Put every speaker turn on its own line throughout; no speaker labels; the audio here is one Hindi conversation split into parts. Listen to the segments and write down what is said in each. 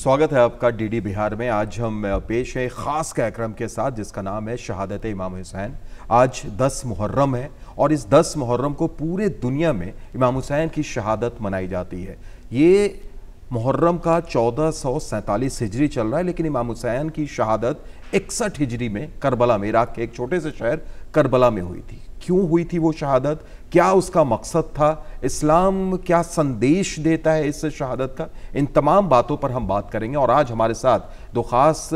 स्वागत है आपका डीडी बिहार में। आज हम पेश है ख़ास कार्यक्रम के साथ जिसका नाम है शहादत इमाम हुसैन। आज 10 मुहर्रम है और इस 10 मुहर्रम को पूरे दुनिया में इमाम हुसैन की शहादत मनाई जाती है। ये मुहर्रम का 1447 हिजरी चल रहा है, लेकिन इमाम हुसैन की शहादत 61 हिजरी में करबला में, इराक के एक छोटे से शहर करबला में हुई थी। क्यों हुई थी वो शहादत, क्या उसका मकसद था, इस्लाम क्या संदेश देता है इस शहादत का, इन तमाम बातों पर हम बात करेंगे। और आज हमारे साथ दो ख़ास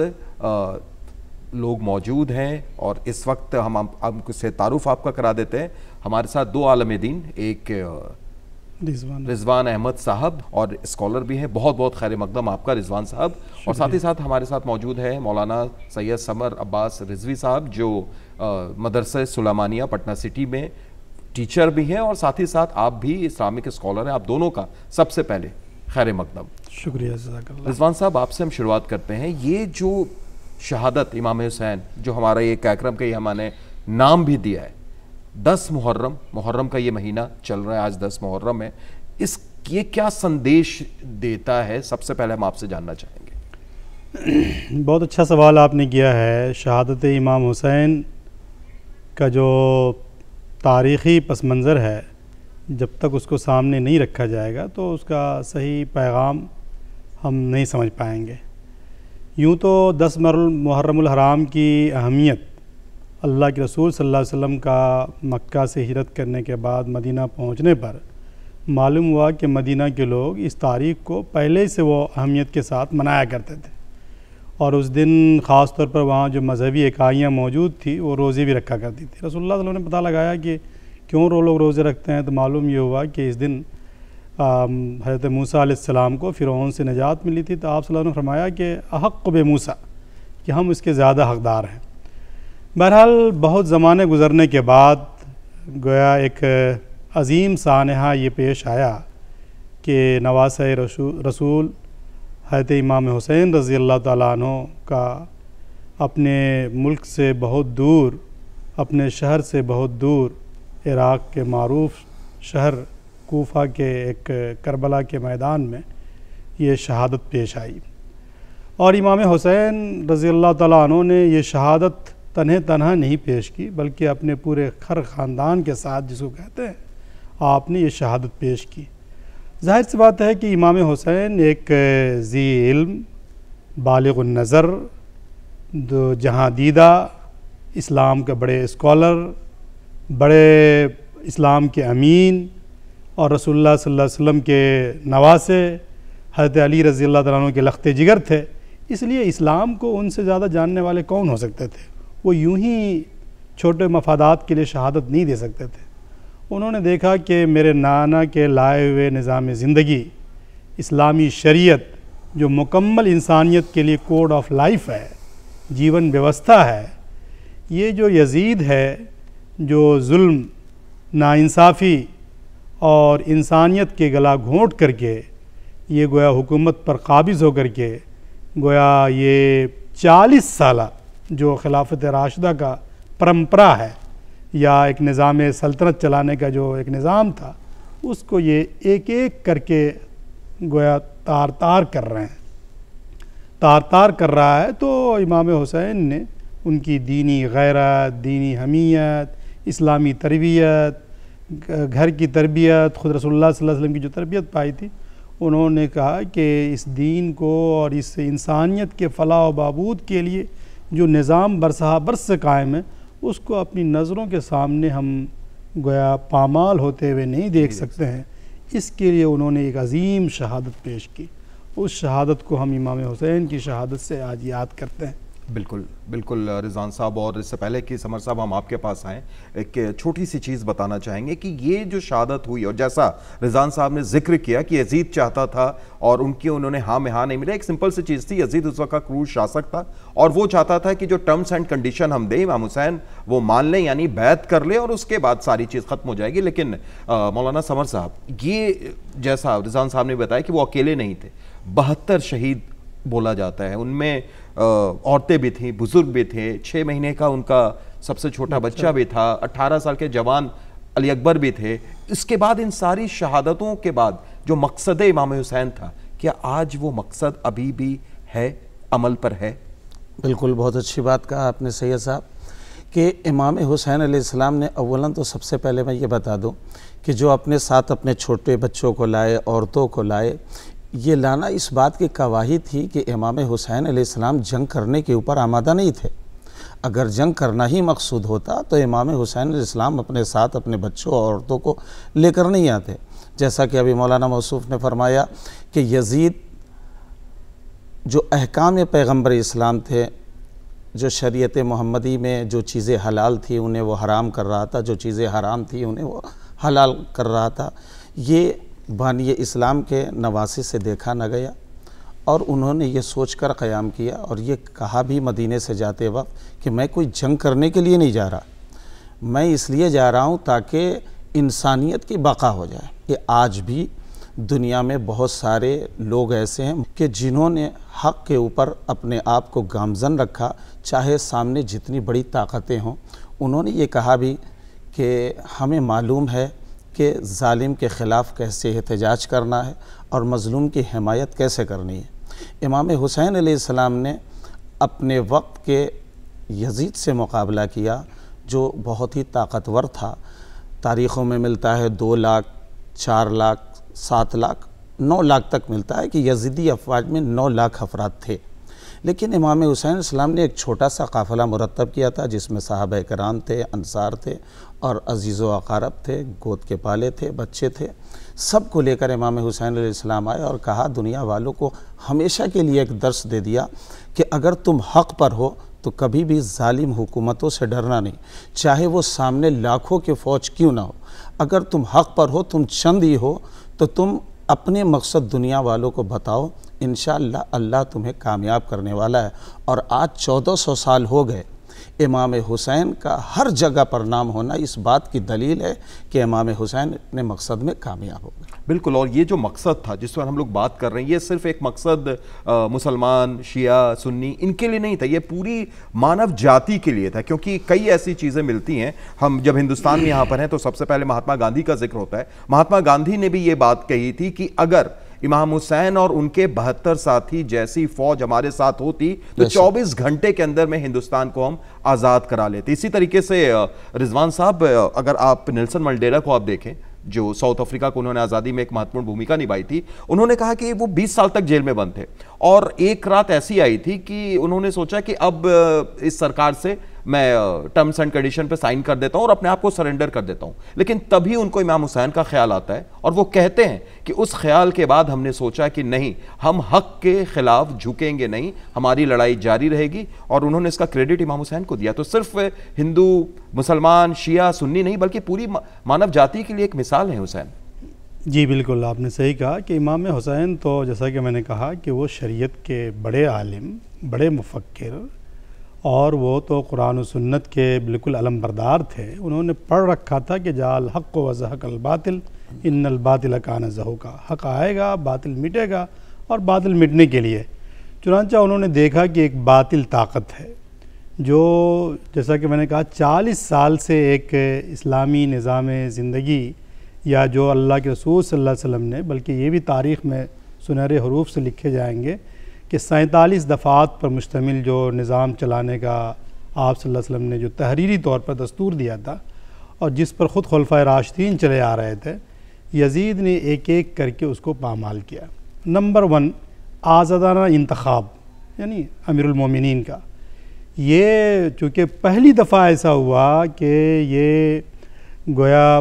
लोग मौजूद हैं और इस वक्त हम से तारुफ आपका करा देते हैं। हमारे साथ दो आलम दीन, एक रिजवान अहमद साहब और स्कॉलर भी हैं। बहुत बहुत खैर मकदम आपका रिजवान साहब। और साथ ही साथ हमारे साथ मौजूद है मौलाना सैयद समर अब्बास रिजवी साहब, जो मदरसा सुलेमानिया पटना सिटी में टीचर भी हैं और साथ ही साथ आप भी इस्लामिक स्कॉलर हैं। आप दोनों का सबसे पहले खैर मकदम।
शुक्रिया।
रिजवान साहब, आपसे हम शुरुआत करते हैं। ये जो शहादत इमाम हुसैन, जो हमारा ये कार्यक्रम का ये हमने नाम भी दिया है, 10 मुहर्रम का ये महीना चल रहा है, आज 10 मुहर्रम है, ये क्या संदेश देता है, सबसे पहले हम आपसे जानना चाहेंगे।
बहुत अच्छा सवाल आपने किया है। शहादत इमाम हुसैन का जो तारीख़ी पस मंज़र है, जब तक उसको सामने नहीं रखा जाएगा तो उसका सही पैगाम हम नहीं समझ पाएंगे। यूँ तो 10 मुहर्रमुल हराम की अहमियत अल्लाह के रसूल सल्लल्लाहु अलैहि वसल्लम का मक्का से हिजरत करने के बाद मदीना पहुँचने पर मालूम हुआ कि मदीना के लोग इस तारीख़ को पहले से वो अहमियत के साथ मनाया करते थे और उस दिन ख़ास तौर पर वहाँ जो मजहबी इकाइयाँ मौजूद थी वो रोज़े भी रखा करती थी। रसूलुल्लाह सल्लल्लाहु अलैहि वसल्लम ने पता लगाया कि क्यों लोग रोज़े रखते हैं, तो मालूम ये हुआ कि इस दिन हज़रत मूसा अलैहिस्सलाम को फ़िरौन से निजात मिली थी। तो आप सल्लल्लाहु अलैहि वसल्लम ने फरमाया कि अहक़्क़ु बि मूसा, कि हम इसके ज़्यादा हक़दार हैं। बहरहाल बहुत ज़माने गुज़रने के बाद गोया एक अज़ीम सानहा ये पेश आया कि नवासे रसूल हज़रत इमाम हुसैन रज़ी अल्लाह ताला अन्हु का अपने मुल्क से बहुत दूर, अपने शहर से बहुत दूर, इराक़ के मारूफ़ शहर कूफ़ा के एक करबला के मैदान में ये शहादत पेश आई। और इमाम हुसैन रज़ी अल्लाह ताला अन्हु ने ये शहादत तन्हा नहीं पेश की, बल्कि अपने पूरे खर ख़ानदान के साथ, जिसको कहते हैं, आपने ये शहादत पेश की। ज़ाहिर सी बात है कि इमाम हुसैन एक ज़ी इल्म, बालिग़ुन नज़र, जहाँ दीदा, इस्लाम के बड़े स्कॉलर, बड़े इस्लाम के अमीन और रसूलुल्लाह सल्लल्लाहु अलैहि वसल्लम के नवासे हज़रत अली रज़ी अल्लाह तआला अन्हु के लख्ते जिगर थे। इसलिए इस्लाम को उनसे ज़्यादा जानने वाले कौन हो सकते थे। वो यूं ही छोटे मफादात के लिए शहादत नहीं दे सकते थे। उन्होंने देखा कि मेरे नाना के लाए हुए निज़ाम ज़िंदगी, इस्लामी शरीयत, जो मुकम्मल इंसानियत के लिए कोड ऑफ लाइफ है, जीवन व्यवस्था है, ये जो यजीद है, जो जुल्म, नाइंसाफ़ी और इंसानियत के गला घोंट करके ये गोया हुकूमत पर काबिज़ होकर के गोया ये 40 साला जो खिलाफत राशिदा का परंपरा है या एक निज़ाम सल्तनत चलाने का जो एक निज़ाम था, उसको ये एक एक करके गोया तार तार कर रहे हैं, तार कर रहा है। तो इमाम हुसैन ने उनकी दीनी गैरत, दीनी हमीयत, इस्लामी तरबियत, घर की तरबियत, ख़ुद रसूलुल्लाह सल्लल्लाहु अलैहि वसल्लम की जो तरबियत पाई थी, उन्होंने कहा कि इस दीन को और इस इंसानियत के फ़लाह व बहबूद के लिए जो निज़ाम बरसहा बरस से कायम है, उसको अपनी नज़रों के सामने हम गोया पामाल होते हुए नहीं देख सकते हैं। इसके लिए उन्होंने एक अज़ीम शहादत पेश की। उस शहादत को हम इमाम हुसैन की शहादत से आज याद करते हैं।
बिल्कुल बिल्कुल रिजवान साहब, और इससे पहले कि समर साहब हम आपके पास आएँ, एक छोटी सी चीज़ बताना चाहेंगे कि ये जो शहादत हुई, और जैसा रिजवान साहब ने जिक्र किया कि यजीद चाहता था और उन्होंने हाँ में हाँ नहीं मिला। एक सिंपल सी चीज़ थी, यजीद उस वक्त का क्रूर शासक था और वो चाहता था कि जो टर्म्स एंड कंडीशन हम दें इमाम हुसैन वो मान लें, यानी बैत कर ले और उसके बाद सारी चीज़ ख़त्म हो जाएगी। लेकिन मौलाना समर साहब, ये जैसा रिजवान साहब ने बताया कि वो अकेले नहीं थे, 72 शहीद बोला जाता है, उनमें औरतें भी थीं, बुजुर्ग भी थे, 6 महीने का उनका सबसे छोटा बच्चा भी था, 18 साल के जवान अली अकबर भी थे। इसके बाद इन सारी शहादतों के बाद जो मकसद इमाम हुसैन था, क्या आज वो मकसद अभी भी है, अमल पर है?
बिल्कुल, बहुत अच्छी बात कहा आपने सैयद साहब कि इमाम हुसैन अलैहिस्सलाम ने अव्वलन तो सबसे पहले मैं ये बता दूं कि जो अपने साथ अपने छोटे बच्चों को लाए, औरतों को लाए, ये लाना इस बात की गवाही थी कि इमाम हुसैन अलैहिस्सलाम जंग करने के ऊपर आमादा नहीं थे। अगर जंग करना ही मकसूद होता तो इमाम हुसैन अलैहिस्सलाम अपने साथ अपने बच्चों और औरतों को लेकर नहीं आते। जैसा कि अभी मौलाना मौसूफ ने फरमाया कि यजीद जो अहकाम पैगम्बर इस्लाम थे, जो शरीयत मोहम्मदी में जो चीज़ें हलाल थी उन्हें वो हराम कर रहा था, जो चीज़ें हराम थी उन्हें वो हलाल कर रहा था, ये बानी इस्लाम के नवासी से देखा न गया। और उन्होंने ये सोचकर क़याम किया और ये कहा भी मदीने से जाते वक्त कि मैं कोई जंग करने के लिए नहीं जा रहा, मैं इसलिए जा रहा हूँ ताकि इंसानियत की बका हो जाए। कि आज भी दुनिया में बहुत सारे लोग ऐसे हैं कि जिन्होंने हक़ के ऊपर अपने आप को गामज़न रखा, चाहे सामने जितनी बड़ी ताकतें हों। उन्होंने ये कहा भी कि हमें मालूम है कि ज़ालिम के ख़िलाफ़ कैसे एहतजाज करना है और मज़लूम की हिमायत कैसे करनी है। इमाम हुसैन अलैहिस्सलाम ने अपने वक्त के यजीद से मुकाबला किया जो बहुत ही ताकतवर था। तारीख़ों में मिलता है 2 लाख, 4 लाख, 7 लाख, 9 लाख तक मिलता है कि यजीदी अफवाज में 9 लाख अफराद थे। लेकिन इमाम हुसैन इस्लाम ने एक छोटा सा काफ़िला मुरतब किया था जिसमें सहाबा किराम थे, अंसार थे और अजीज़ व अक़ारब थे, गोद के पाले थे, बच्चे थे। सब को लेकर इमाम हुसैन अलैहिस्सलाम आए और कहा, दुनिया वालों को हमेशा के लिए एक दर्स दे दिया कि अगर तुम हक़ पर हो तो कभी भी ज़ालिम हुकूमतों से डरना नहीं, चाहे वो सामने लाखों की फ़ौज क्यों ना हो। अगर तुम हक़ पर हो, तुम चंद ही हो, तो तुम अपने मकसद दुनिया वालों को बताओ, इंशाअल्लाह अल्लाह तुम्हें कामयाब करने वाला है। और आज 1400 साल हो गए, इमाम हुसैन का हर जगह पर नाम होना इस बात की दलील है कि इमाम हुसैन अपने मकसद में कामयाब हो गए।
बिल्कुल, और ये जो मकसद था जिस पर हम लोग बात कर रहे हैं, ये सिर्फ एक मकसद मुसलमान, शिया, सुन्नी इनके लिए नहीं था, ये पूरी मानव जाति के लिए था। क्योंकि कई ऐसी चीज़ें मिलती हैं, हम जब हिंदुस्तान में यहाँ पर हैं तो सबसे पहले महात्मा गांधी का जिक्र होता है। महात्मा गांधी ने भी ये बात कही थी कि अगर इमाम हुसैन और उनके 72 साथी जैसी फौज हमारे साथ होती तो 24 घंटे के अंदर में हिंदुस्तान को हम आज़ाद करा लेते। इसी तरीके से रिजवान साहब, अगर आप नेल्सन मंडेला को आप देखें, जो साउथ अफ्रीका को उन्होंने आज़ादी में एक महत्वपूर्ण भूमिका निभाई थी, उन्होंने कहा कि वो 20 साल तक जेल में बंद थे और एक रात ऐसी आई थी कि उन्होंने सोचा कि अब इस सरकार से मैं टर्म्स एंड कंडीशन पे साइन कर देता हूं और अपने आप को सरेंडर कर देता हूं। लेकिन तभी उनको इमाम हुसैन का ख्याल आता है और वो कहते हैं कि उस ख्याल के बाद हमने सोचा कि नहीं, हम हक के खिलाफ झुकेंगे नहीं, हमारी लड़ाई जारी रहेगी। और उन्होंने इसका क्रेडिट इमाम हुसैन को दिया। तो सिर्फ हिंदू, मुसलमान, शिया, सुन्नी नहीं, बल्कि पूरी मानव जाति के लिए एक मिसाल है हुसैन।
जी बिल्कुल, आपने सही कहा कि इमाम हुसैन तो जैसा कि मैंने कहा कि वो शरीयत के बड़े आलिम, बड़े मुफक्किर, और वो तो कुरान और सुन्नत के बिल्कुल अलमबरदार थे। उन्होंने पढ़ रखा था कि जाल हक़ व ज़हक़ल बातिल इन्नल बातिल कान ज़हूक़ा, हक़ आएगा, बातिल मिटेगा, और बातिल मिटने के लिए चुनांचा उन्होंने देखा कि एक बातिल ताकत है जो, जैसा कि मैंने कहा, 40 साल से एक इस्लामी निज़ाम ज़िंदगी, या जो अल्लाह के रसूल सल्लल्लाहु अलैहि वसल्लम ने, बल्कि ये भी तारीख़ में सुनहरे हरूफ से लिखे जाएंगे कि 47 दफ़ात पर मुश्तमिल जो निज़ाम चलाने का आप सल्लल्लाहु अलैहि वसल्लम ने जो तहरीरी तौर पर दस्तूर दिया था और जिस पर ख़ुद खुलफ़ाए राशिदीन चले आ रहे थे, यजीद ने एक एक करके उसको पामाल किया। नंबर 1, आज़ादाना इंतखाब, यानी अमीरुल मोमिनीन का। ये चूँकि पहली दफ़ा ऐसा हुआ कि ये गोया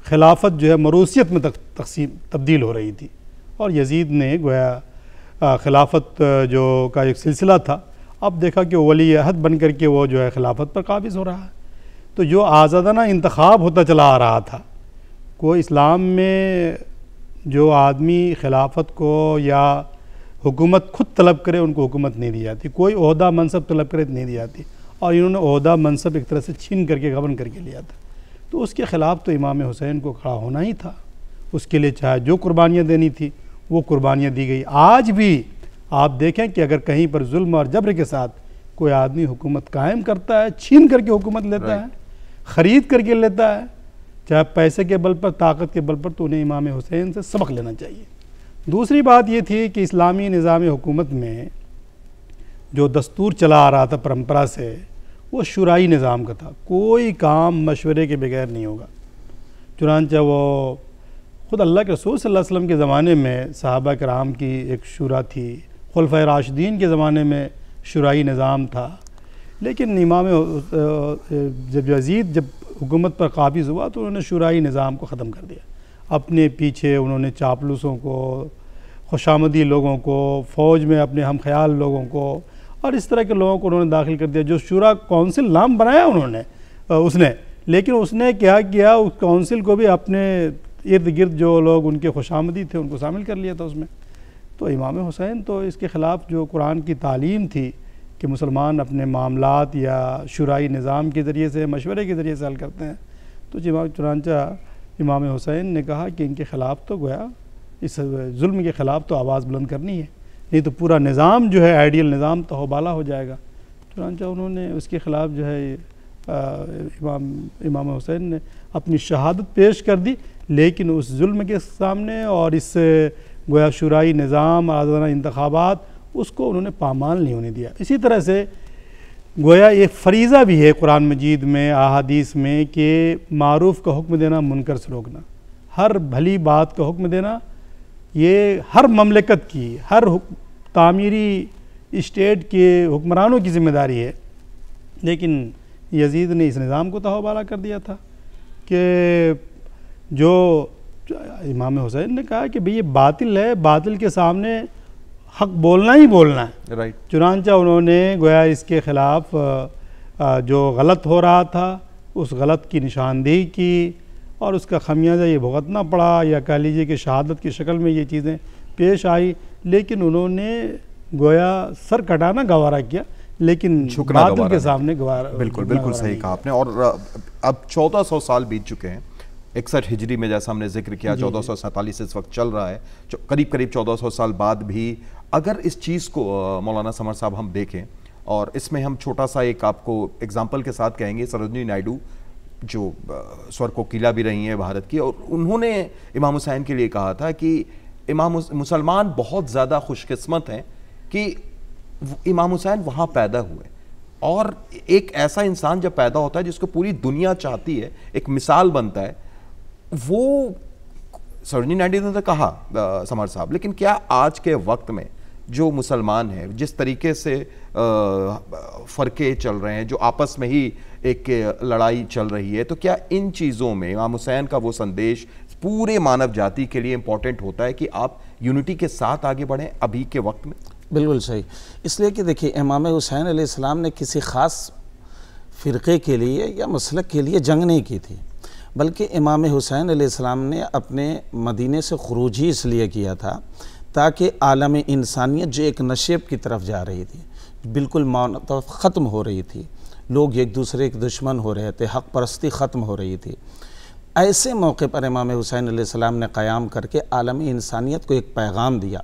खिलाफत जो है मरूसियत में तकसीम तब्दील हो रही थी और यजीद ने गोया खिलाफत जो का एक सिलसिला था, अब देखा कि वली अहद बन करके वो जो है खिलाफत पर काबिज़ हो रहा है। तो जो आज़ादाना इंतखाब होता चला आ रहा था, कोई इस्लाम में जो आदमी खिलाफत को या हुकूमत खुद तलब करे उनको हुकूमत नहीं दी जाती, कोई ओहदा मनसब तलब करे नहीं दी जाती, और इन्होंने ओहदा मनसब एक तरह से छीन करके गबन करके लिया था। तो उसके ख़िलाफ़ तो इमाम हुसैन को खड़ा होना ही था। उसके लिए चाहे जो कुर्बानियाँ देनी थी वो कुर्बानियाँ दी गई। आज भी आप देखें कि अगर कहीं पर जुल्म और जबर के साथ कोई आदमी हुकूमत कायम करता है, छीन करके हुकूमत लेता है, ख़रीद करके लेता है, चाहे पैसे के बल पर, ताकत के बल पर, तो उन्हें इमाम हुसैन से सबक लेना चाहिए। दूसरी बात ये थी कि इस्लामी निज़ाम हुकूमत में जो दस्तूर चला आ रहा था परंपरा से, वो शुराई निज़ाम का था, कोई काम मशवरे के बगैर नहीं होगा। चुनांचे वो ख़ुद अल्लाह के रसूल सल्लल्लाहु अलैहि वसल्लम के ज़माने में सहाबा कराम की एक शुरा थी, खुलफ़ाए राशिदीन के ज़माने में शुराई निज़ाम था। लेकिन इमाम जब यज़ीद जब हुकूमत पर काबिज़ हुआ तो उन्होंने शुराई निज़ाम को ख़त्म कर दिया। अपने पीछे उन्होंने चापलूसों को, खुशामदी लोगों को, फ़ौज में अपने हम ख्याल लोगों को और इस तरह के लोगों को उन्होंने दाखिल कर दिया। जो शुरा कौंसिल नाम बनाया उन्होंने उसने, लेकिन उसने क्या किया, उस कौंसिल को भी अपने इर्द गिर्द जो लोग उनके खुशामदी थे उनको शामिल कर लिया था उसमें। तो इमाम हुसैन तो इसके ख़िलाफ़ जो कुरान की तालीम थी कि मुसलमान अपने मामलात या शुराई निज़ाम के ज़रिए से, मशवरे के ज़रिए से हल करते हैं, तो चुनांचा इमाम हुसैन ने कहा कि इनके ख़िलाफ़ तो गोया इस जुल्म के ख़िलाफ़ तो आवाज़ बुलंद करनी है, नहीं तो पूरा निज़ाम जो है आइडियल निज़ाम तो हौबाला हो जाएगा। चुनांचा उन्होंने उसके ख़िलाफ़ जो है इमाम हुसैन ने अपनी शहादत पेश कर दी, लेकिन उस जुल्म के सामने और इस गोया शुराई निज़ाम, आज़ादाना इंतखाबात, उसको उन्होंने पामाल नहीं होने दिया। इसी तरह से गोया ये फ़रीज़ा भी है कुरान मजीद में, अहादीस में, कि मारूफ़ का हुक्म देना, मुनकर से रोकना, हर भली बात का हुक्म देना, ये हर ममलकत की, हर तामीरी स्टेट के हुक्मरानों की ज़िम्मेदारी है। लेकिन यज़ीद ने इस निज़ाम को तहवाला कर दिया था कि जो इमाम हुसैन ने कहा कि भाई ये बातिल है, बातिल के सामने हक बोलना ही बोलना है।
राइट।
चुनांचा उन्होंने गोया इसके ख़िलाफ़ जो गलत हो रहा था उस गलत की निशानदेही की और उसका खमियाजा ये भुगतना पड़ा, या कह लीजिए कि शहादत की शक्ल में ये चीज़ें पेश आई। लेकिन उन्होंने गोया सर कटाना गवारा किया, लेकिन बातिल के सामने गवारा।
बिल्कुल बिल्कुल सही कहा आपने। और अब 1400 साल बीत चुके हैं। 61 हिजरी में जैसा हमने जिक्र किया, 1447 इस वक्त चल रहा है, करीब करीब 1400 साल बाद भी अगर इस चीज़ को मौलाना समर साहब हम देखें, और इसमें हम छोटा सा एक आपको एग्जाम्पल के साथ कहेंगे, सरोजनी नायडू जो स्वर कोकिला भी रही हैं भारत की, और उन्होंने इमाम हुसैन के लिए कहा था कि मुसलमान बहुत ज़्यादा खुशकिस्मत हैं कि इमाम हुसैन वहाँ पैदा हुए। और एक ऐसा इंसान जब पैदा होता है जिसको पूरी दुनिया चाहती है, एक मिसाल बनता है, वो सरोजनी नायडू ने तो कहा समर साहब, लेकिन क्या आज के वक्त में जो मुसलमान हैं, जिस तरीके से फ़र्क़े चल रहे हैं, जो आपस में ही एक लड़ाई चल रही है, तो क्या इन चीज़ों में इमाम हुसैन का वो संदेश पूरे मानव जाति के लिए इम्पोर्टेंट होता है कि आप यूनिटी के साथ आगे बढ़ें अभी के वक्त में?
बिल्कुल सही। इसलिए कि देखिए, इमाम हुसैन अलैहिस्सलाम ने किसी ख़ास फ़िरक़े के लिए या मसलक के लिए जंग नहीं की थी, बल्कि इमाम हुसैन अलैहिस्सलाम ने अपने मदीने से ख़ुरूज ही इसलिए किया था ताकि आलम इंसानियत जो एक नशेब की तरफ जा रही थी, बिल्कुल मानवता ख़त्म हो रही थी, लोग एक दूसरे के दुश्मन हो रहे थे, हक़ परस्ती ख़त्म हो रही थी, ऐसे मौके पर इमाम हुसैन अलैहिस्सलाम ने क़याम करके आलम इंसानियत को एक पैगाम दिया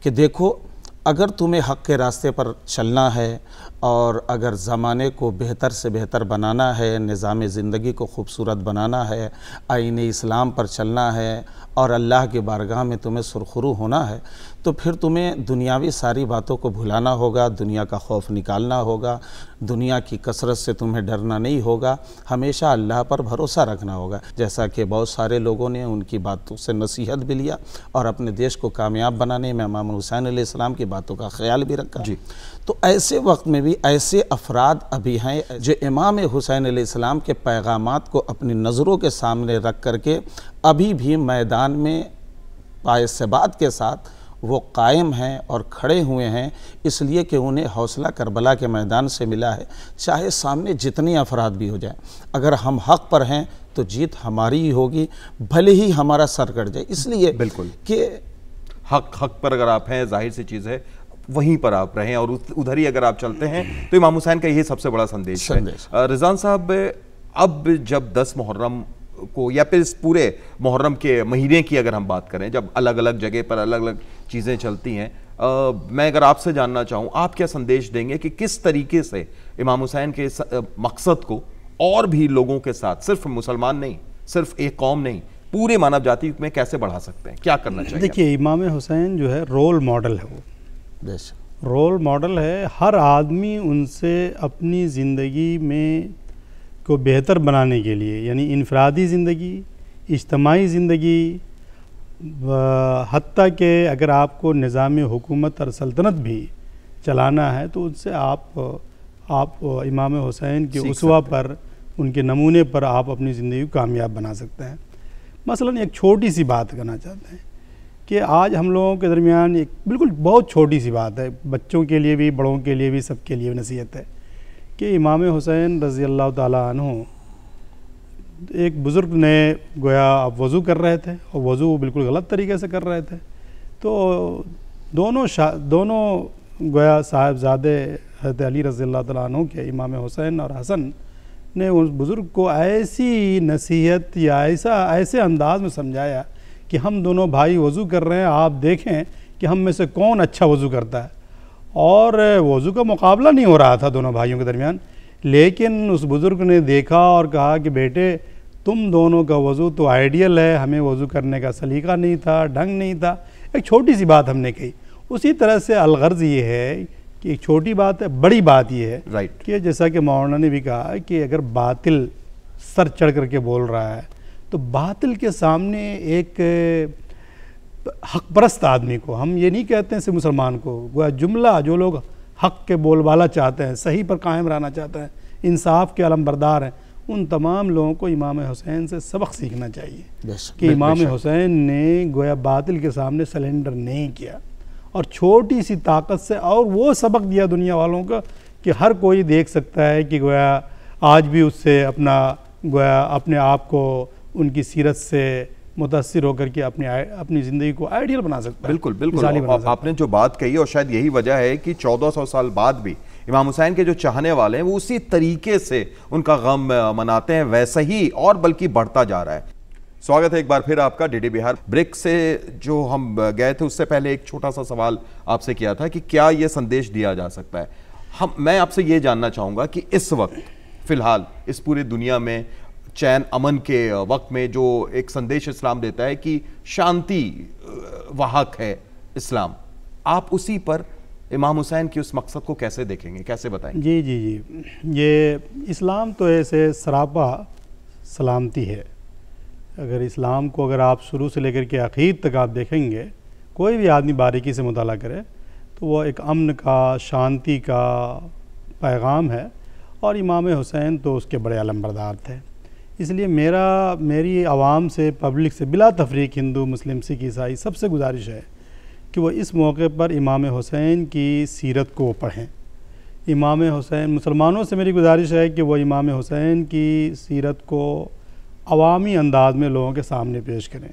कि देखो, अगर तुम्हें हक़ के रास्ते पर चलना है और अगर ज़माने को बेहतर से बेहतर बनाना है, निज़ाम ज़िंदगी को खूबसूरत बनाना है, आईन इस्लाम पर चलना है और अल्लाह की बारगाह में तुम्हें सुरखरू होना है, तो फिर तुम्हें दुनियावी सारी बातों को भुलाना होगा, दुनिया का खौफ निकालना होगा, दुनिया की कसरत से तुम्हें डरना नहीं होगा, हमेशा अल्लाह पर भरोसा रखना होगा। जैसा कि बहुत सारे लोगों ने उनकी बातों से नसीहत भी लिया और अपने देश को कामयाब बनाने में इमाम हुसैन अलैहिस्सलाम की बातों का ख्याल भी रखा जी। तो ऐसे वक्त में भी ऐसे अफराद अभी हैं जो इमाम हुसैन अलैहिस्सलाम के पैगामात को अपनी नज़रों के सामने रख करके अभी भी मैदान में पाए-ए-सबात के साथ वो कायम हैं और खड़े हुए हैं, इसलिए कि उन्हें हौसला करबला के मैदान से मिला है। चाहे सामने जितने अफराद भी हो जाए, अगर हम हक़ पर हैं तो जीत हमारी ही होगी, भले ही हमारा सर कट जाए। इसलिए बिल्कुल कि
हक़ पर अगर आप हैं, जाहिर सी चीज़ है वहीं पर आप रहें और उधर ही अगर आप चलते हैं, तो इमाम हुसैन का यही सबसे बड़ा संदेश है। रिजवान साहब, अब जब 10 मुहर्रम को या फिर इस पूरे मुहर्रम के महीने की अगर हम बात करें, जब अलग अलग जगह पर अलग अलग चीज़ें चलती हैं, मैं अगर आपसे जानना चाहूँ, आप क्या संदेश देंगे कि किस तरीके से इमाम हुसैन के मकसद को और भी लोगों के साथ, सिर्फ मुसलमान नहीं, सिर्फ एक कौम नहीं, पूरे मानव जाति में कैसे बढ़ा सकते हैं, क्या करना चाहिए?
देखिए, इमाम हुसैन जो है रोल मॉडल है, वो रोल मॉडल है। हर आदमी उनसे अपनी ज़िंदगी में को बेहतर बनाने के लिए, यानी इनफरादी ज़िंदगी, इज्तमाही ज़िंदगी, हत्ता के अगर आपको निज़ाम हुकूमत और सल्तनत भी चलाना है तो उनसे आप इमाम हुसैन के उसवा पर, उनके नमूने पर आप अपनी ज़िंदगी को कामयाब बना सकते हैं। मसलन एक छोटी सी बात करना चाहते हैं कि आज हम लोगों के दरमियान एक बिल्कुल बहुत छोटी सी बात है, बच्चों के लिए भी, बड़ों के लिए भी, सबके लिए नसीहत है कि इमाम हुसैन रज़ी अल्लाह ताला अन्हु, एक बुज़ुर्ग ने गोया आप वज़ू कर रहे थे और वज़ू बिल्कुल गलत तरीके से कर रहे थे, तो दोनों गोया साहिबजादे हज़रत अली रज़ी अल्लाह ताला अन्हु के इमाम हुसैन और हसन ने उस बुज़ुर्ग को ऐसी नसीहत या ऐसे अंदाज़ में समझाया कि हम दोनों भाई वज़ू कर रहे हैं, आप देखें कि हम में से कौन अच्छा वज़ू करता है। और वज़ू का मुकाबला नहीं हो रहा था दोनों भाइयों के दरमियान, लेकिन उस बुज़ुर्ग ने देखा और कहा कि बेटे, तुम दोनों का वज़ू तो आइडियल है, हमें वज़ू करने का सलीका नहीं था, ढंग नहीं था। एक छोटी सी बात हमने कही। उसी तरह से अलगर्ज़ ये है कि एक छोटी बात है, बड़ी बात ये है
राइट
कि जैसा कि मौलाना ने भी कहा कि अगर बातिल सर चढ़ करके बोल रहा है तो बातिल के सामने एक हक परस्त आदमी को, हम ये नहीं कहते हैं सिर्फ मुसलमान को, वह जुमला जो लोग हक के बोलबाला चाहते हैं, सही पर कायम रहना चाहते हैं, इंसाफ के अलमबरदार हैं, उन तमाम लोगों को इमाम हुसैन से सबक सीखना चाहिए कि इमाम हुसैन ने गोया बातिल के सामने सरेंडर नहीं किया और छोटी सी ताकत से, और वो सबक दिया दुनिया वालों का कि हर कोई देख सकता है कि गोया आज भी उससे गोया अपने आप को उनकी सीरत से मुतासिर होकर के अपनी ज़िंदगी को आइडियल बना सकता है।
बिल्कुल बिल्कुल, आपने जो बात कही और शायद यही वजह है कि 1400 साल बाद भी इमाम हुसैन के जो चाहने वाले हैं वो उसी तरीके से उनका गम मनाते हैं, वैसा ही और बल्कि बढ़ता जा रहा है। स्वागत है एक बार फिर आपका डीडी बिहार। ब्रेक से जो हम गए थे उससे पहले एक छोटा सा सवाल आपसे किया था कि क्या ये संदेश दिया जा सकता है। मैं आपसे ये जानना चाहूँगा कि इस वक्त फ़िलहाल इस पूरी दुनिया में चैन अमन के वक्त में जो एक संदेश इस्लाम देता है कि शांति वाहक है इस्लाम, आप उसी पर इमाम हुसैन की उस मकसद को कैसे देखेंगे, कैसे बताएंगे?
जी, ये इस्लाम तो ऐसे सरापा सलामती है। अगर इस्लाम को अगर आप शुरू से लेकर के आखिर तक आप देखेंगे, कोई भी आदमी बारीकी से मुताला करे तो वह एक अमन का, शांति का पैगाम है, और इमाम हुसैन तो उसके बड़े अलमबरदार थे। इसलिए मेरी आवाम से, पब्लिक से बिला तफरीक, हिंदू मुस्लिम सिख ईसाई, सबसे गुजारिश है कि वो इस मौके पर इमाम हुसैन की सीरत को पढ़ें। इमाम हुसैन, मुसलमानों से मेरी गुजारिश है कि वो इमाम हुसैन की सीरत को अवामी अंदाज में लोगों के सामने पेश करें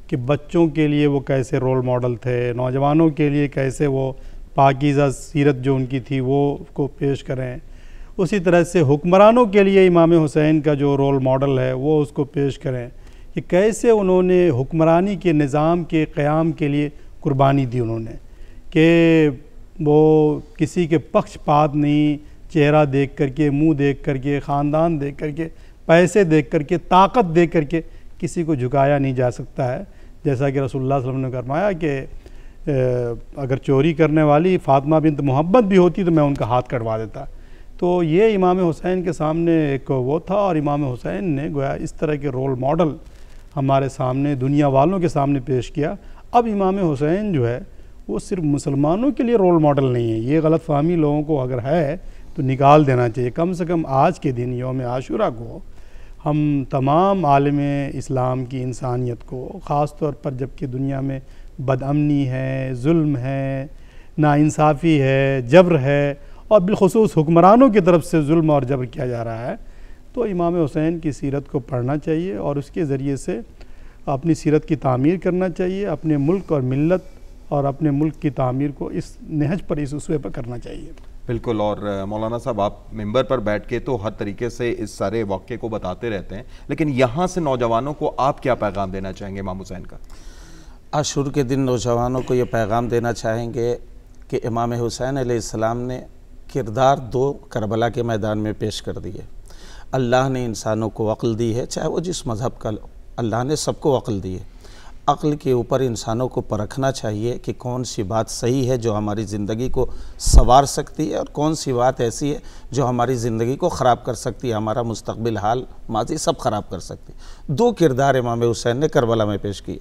कि बच्चों के लिए वो कैसे रोल मॉडल थे, नौजवानों के लिए कैसे वो पाकीज़ा सीरत जो उनकी थी वो को पेश करें। उसी तरह से हुक्मरानों के लिए इमाम हुसैन का जो रोल मॉडल है वो उसको पेश करें कि कैसे उन्होंने हुक्मरानी के निज़ाम के क़याम के लिए कुर्बानी दी उन्होंने, कि वो किसी के पक्षपात नहीं, चेहरा देख करके, मुंह देख करके, ख़ानदान देख करके, पैसे देख करके, ताकत देख करके किसी को झुकाया नहीं जा सकता है। जैसा कि रसूलुल्लाह सल्लल्लाहु अलैहि वसल्लम ने फरमाया कि अगर चोरी करने वाली फ़ातिमा बिन्त मोहम्मद भी होती तो मैं उनका हाथ कटवा देता। तो ये इमाम हुसैन के सामने एक वो था, और इमाम हुसैन ने गोया इस तरह के रोल मॉडल हमारे सामने, दुनिया वालों के सामने पेश किया। अब इमाम हुसैन जो है वो सिर्फ मुसलमानों के लिए रोल मॉडल नहीं है। ये गलत फ़हमी लोगों को अगर है तो निकाल देना चाहिए। कम से कम आज के दिन, यौम आशूरा को, हम तमाम आलम इस्लाम की इंसानियत को, ख़ास तौर पर जबकि दुनिया में बदअमनी है, जुल्म है, नाइंसाफ़ी है, जबर है, और बिलखुसूस हुक्मरानों की तरफ से जुल्म और जबर किया जा रहा है, तो इमाम हुसैन की सीरत को पढ़ना चाहिए और उसके ज़रिए से अपनी सीरत की तामीर करना चाहिए। अपने मुल्क और मिल्लत और अपने मुल्क की तामीर को इस नहज पर, इस उसूले पर करना चाहिए।
बिल्कुल। और मौलाना साहब, आप मिंबर पर बैठ के तो हर तरीके से इस सारे वाक़े को बताते रहते हैं, लेकिन यहाँ से नौजवानों को आप क्या पैगाम देना चाहेंगे इमाम हुसैन का?
आशूर के दिन नौजवानों को ये पैगाम देना चाहेंगे कि इमाम हुसैन अलैहिस्सलाम ने किरदार 2 करबला के मैदान में पेश कर दिए। अल्लाह ने इंसानों को अक्ल दी है, चाहे वो जिस मज़हब का अल्लाह ने सबको अक्ल दी है। अक्ल के ऊपर इंसानों को परखना चाहिए कि कौन सी बात सही है जो हमारी ज़िंदगी को संवार सकती है और कौन सी बात ऐसी है जो हमारी ज़िंदगी को ख़राब कर सकती है, हमारा मुस्तकबिल, हाल, माजी सब ख़राब कर सकती है। 2 किरदार इमाम हुसैन ने करबला में पेश किए,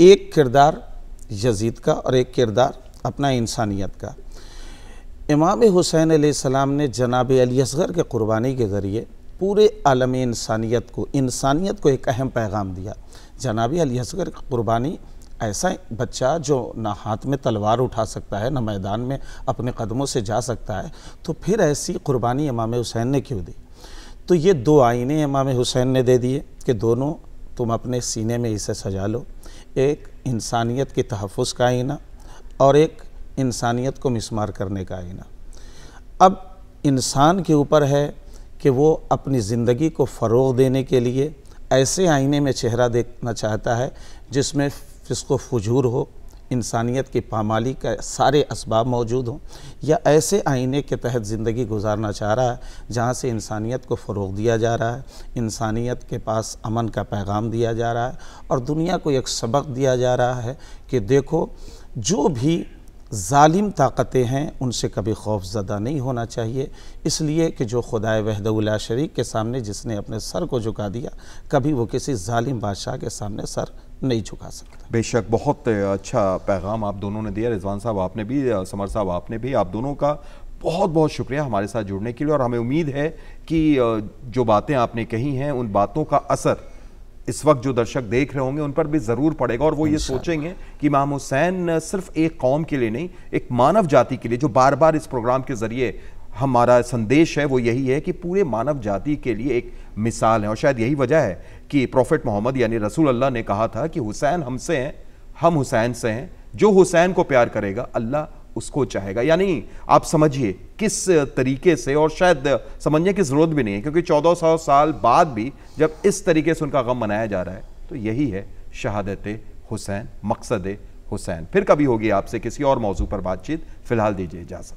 एक किरदार यजीद का और एक किरदार अपना इंसानियत का। इमाम हुसैन अलैहिस्सलाम ने जनाब अली असगर के क़ुरबानी के ज़रिए पूरे आलम इंसानियत को एक अहम पैगाम दिया। जनाब अली असगर की क़ुरबानी, ऐसा बच्चा जो ना हाथ में तलवार उठा सकता है, ना मैदान में अपने कदमों से जा सकता है, तो फिर ऐसी क़ुरबानी इमाम हुसैन ने क्यों दी? तो ये 2 आईने इमाम हुसैन ने दे दिए कि दोनों तुम अपने सीने में इसे सजा लो, एक इंसानियत के तहफ़्फ़ुज़ का आईना और एक इंसानियत को मिसमार करने का आईना। अब इंसान के ऊपर है कि वो अपनी ज़िंदगी को फ़रोग़ देने के लिए ऐसे आईने में चेहरा देखना चाहता है जिसमें फ़िस्क़ व फ़ुजूर हो, इंसानियत की पामाली का सारे असबाब मौजूद हों, या ऐसे आईने के तहत ज़िंदगी गुजारना चाह रहा है जहाँ से इंसानियत को फ़रोग़ दिया जा रहा है, इंसानियत के पास अमन का पैगाम दिया जा रहा है और दुनिया को एक सबक दिया जा रहा है कि देखो, जो भी ज़ालिम ताकतें हैं उनसे कभी खौफज़दा नहीं होना चाहिए, इसलिए कि जो खुदाए वहदहु ला शरीक के सामने जिसने अपने सर को झुका दिया, कभी वो किसी ज़ालिम बादशाह के सामने सर नहीं झुका सकता।
बेशक बहुत अच्छा पैगाम आप दोनों ने दिया, रिजवान साहब आपने भी, समर साहब आपने भी। आप दोनों का बहुत बहुत शुक्रिया हमारे साथ जुड़ने के लिए, और हमें उम्मीद है कि जो बातें आपने कही हैं उन बातों का असर इस वक्त जो दर्शक देख रहे होंगे उन पर भी ज़रूर पड़ेगा, और वो ये सोचेंगे कि इमाम हुसैन सिर्फ एक कौम के लिए नहीं, एक मानव जाति के लिए, जो बार बार इस प्रोग्राम के ज़रिए हमारा संदेश है वो यही है कि पूरे मानव जाति के लिए एक मिसाल है। और शायद यही वजह है कि प्रॉफेट मोहम्मद यानी रसूल अल्लाह ने कहा था कि हुसैन हमसे हैं, हम हुसैन से हैं, जो हुसैन को प्यार करेगा अल्लाह उसको चाहेगा। यानी आप समझिए किस तरीके से, और शायद समझने की ज़रूरत भी नहीं है क्योंकि 1400 साल बाद भी जब इस तरीके से उनका गम मनाया जा रहा है तो यही है शहादत हुसैन, मकसद हुसैन। फिर कभी होगी आपसे किसी और मौजू पर बातचीत, फिलहाल दीजिए इजाज़त।